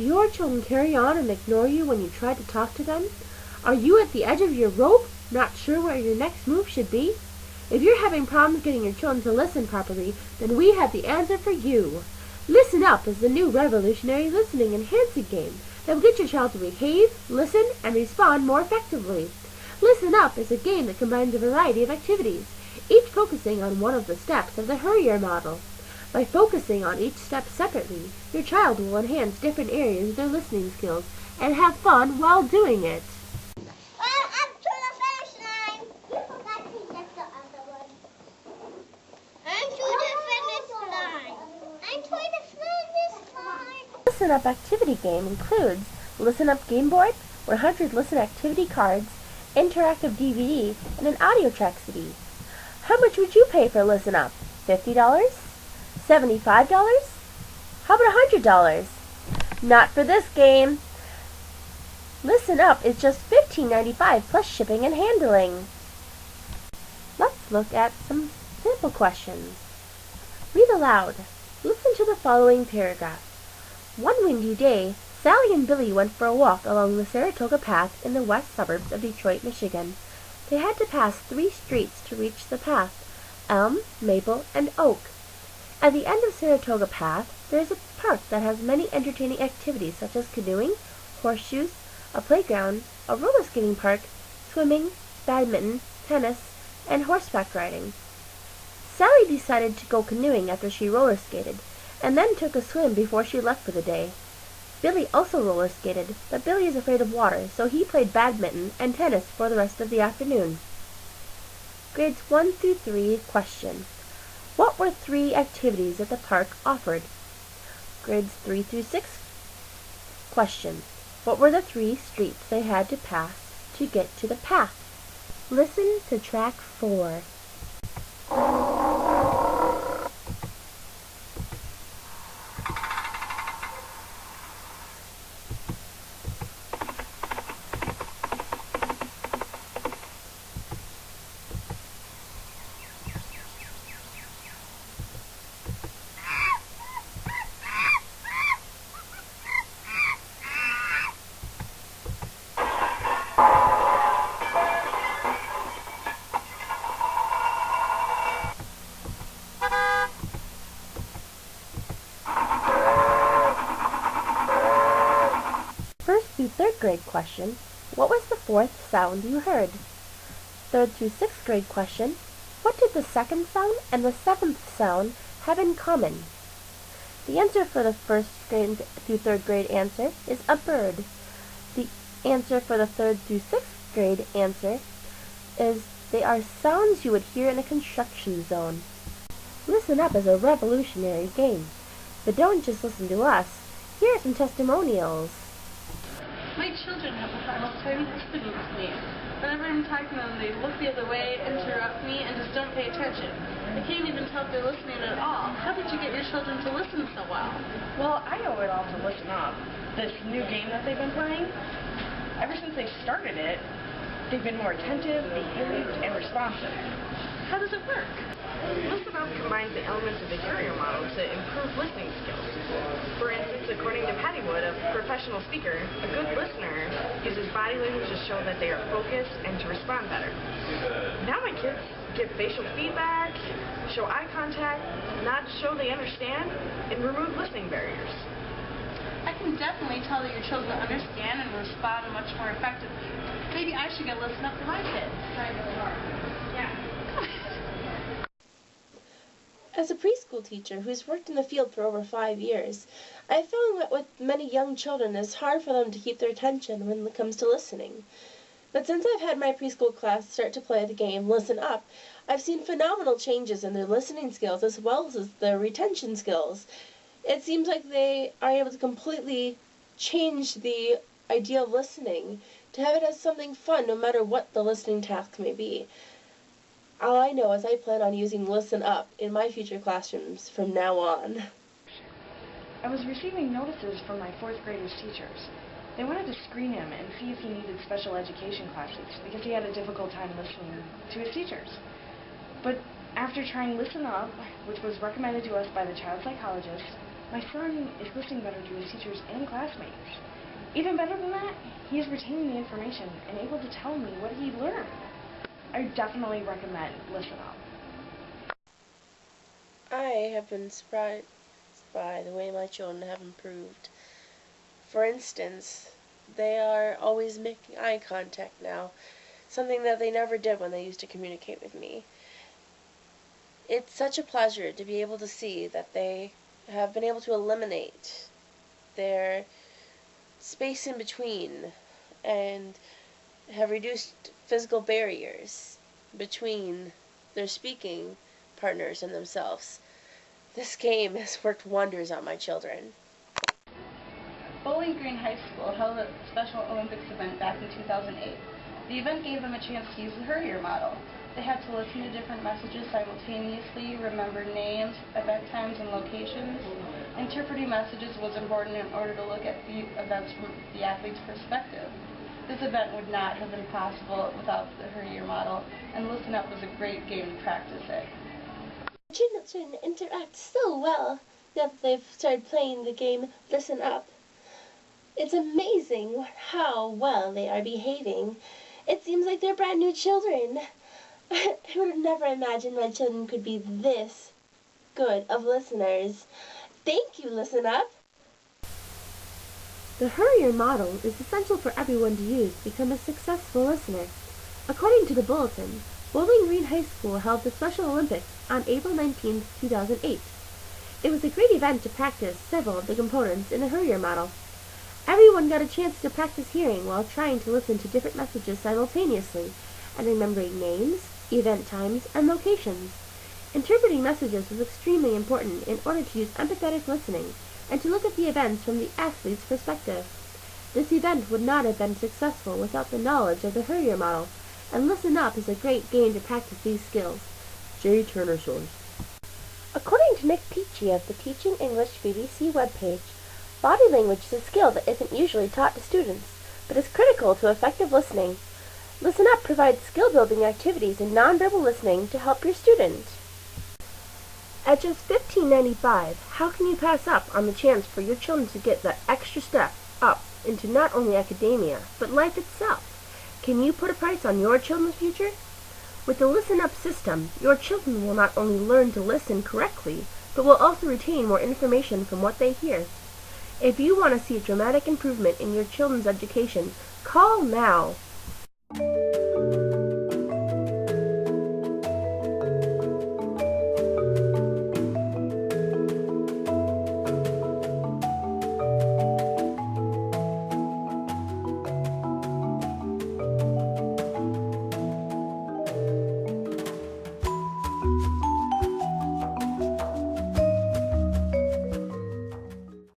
your children carry on and ignore you when you try to talk to them? Are you at the edge of your rope, not sure where your next move should be? If you're having problems getting your children to listen properly, then we have the answer for you. Listen Up is the new revolutionary listening enhancing game that will get your child to behave, listen, and respond more effectively. Listen Up is a game that combines a variety of activities, each focusing on one of the steps of the Hurier model. By focusing on each step separately, your child will enhance different areas of their listening skills and have fun while doing it. Up to the finish line. You forgot to get the other one. And to the finish line. And to the finish line. Listen Up activity game includes Listen Up game board, 100 Listen activity cards, interactive DVD, and an audio track CD. How much would you pay for Listen Up? $50? $75? How about $100? Not for this game. Listen Up is just $15.95 plus shipping and handling. Let's look at some sample questions. Read aloud. Listen to the following paragraph. One windy day, Sally and Billy went for a walk along the Saratoga Path in the west suburbs of Detroit, Michigan. They had to pass 3 streets to reach the path: Elm, Maple, and Oak. At the end of Saratoga Path, there is a park that has many entertaining activities such as canoeing, horseshoes, a playground, a roller skating park, swimming, badminton, tennis, and horseback riding. Sally decided to go canoeing after she roller skated, and then took a swim before she left for the day. Billy also roller skated, but Billy is afraid of water, so he played badminton and tennis for the rest of the afternoon. Grades 1 through 3 question. What were 3 activities that the park offered? Grades 3 through 6 question. What were the 3 streets they had to pass to get to the path? Listen to track 4. First through 3rd grade question, what was the 4th sound you heard? 3rd through 6th grade question, what did the 2nd sound and the 7th sound have in common? The answer for the 1st grade through 3rd grade answer is a bird. The answer for the 3rd through 6th grade answer is they are sounds you would hear in a construction zone. Listen Up is a revolutionary game. But don't just listen to us. Here are some testimonials. My children have a hard time listening to me. Whenever I'm talking to them, they look the other way, interrupt me, and just don't pay attention. I can't even tell if they're listening at all. How did you get your children to listen so well? Well, I owe it all to Listen Up, this new game that they've been playing. Ever since they started it, they've been more attentive, behaved, and responsive. How does it work? Listen Up combines the elements of the Hurier model to improve listening skills. For instance, according to Patty Wood, a professional speaker, a good listener uses body language to show that they are focused and to respond better. Now my kids give facial feedback, show eye contact, nod to show they understand, and remove listening barriers. I can definitely tell that your children understand and respond much more effectively. Maybe I should go listen up to my kids. Yeah. As a preschool teacher who's worked in the field for over 5 years, I found that with many young children it's hard for them to keep their attention when it comes to listening. But since I've had my preschool class start to play the game Listen Up, I've seen phenomenal changes in their listening skills as well as their retention skills. It seems like they are able to completely change the idea of listening, to have it as something fun no matter what the listening task may be. All I know is I plan on using Listen Up in my future classrooms from now on. I was receiving notices from my 4th graders' teachers. They wanted to screen him and see if he needed special education classes because he had a difficult time listening to his teachers. But after trying Listen Up, which was recommended to us by the child psychologist, My son is listening better to his teachers and classmates. Even better than that, he is retaining the information and able to tell me what he learned. I definitely recommend Listen Up. I have been surprised by the way my children have improved. For instance, they are always making eye contact now, something that they never did when they used to communicate with me. It's such a pleasure to be able to see that they have been able to eliminate their space in between and have reduced physical barriers between their speaking partners and themselves. This game has worked wonders on my children. Bowling Green High School held a Special Olympics event back in 2008. The event gave them a chance to use the Hurier model. They had to listen to different messages simultaneously, remember names, event times, and locations. Interpreting messages was important in order to look at the events from the athlete's perspective. This event would not have been possible without the Hurier model, and Listen Up was a great game to practice it. Children interact so well that they've started playing the game Listen Up. It's amazing how well they are behaving. It seems like they're brand new children. I would have never imagined my children could be this good of listeners. Thank you, Listen Up. The Hurier model is essential for everyone to use to become a successful listener. According to the bulletin, Bowling Green High School held the Special Olympics on April 19, 2008. It was a great event to practice several of the components in the Hurier model. Everyone got a chance to practice hearing while trying to listen to different messages simultaneously and remembering names, event times, and locations. Interpreting messages was extremely important in order to use empathetic listening and to look at the events from the athlete's perspective. This event would not have been successful without the knowledge of the Hurier model, and Listen Up is a great game to practice these skills. J. Turner Source. According to Nick Peachy of the Teaching English BBC webpage, body language is a skill that isn't usually taught to students, but is critical to effective listening. Listen Up provides skill-building activities in nonverbal listening to help your student. At just $15.95, how can you pass up on the chance for your children to get that extra step up into not only academia, but life itself? Can you put a price on your children's future? With the Listen Up system, your children will not only learn to listen correctly, but will also retain more information from what they hear. If you want to see a dramatic improvement in your children's education, call now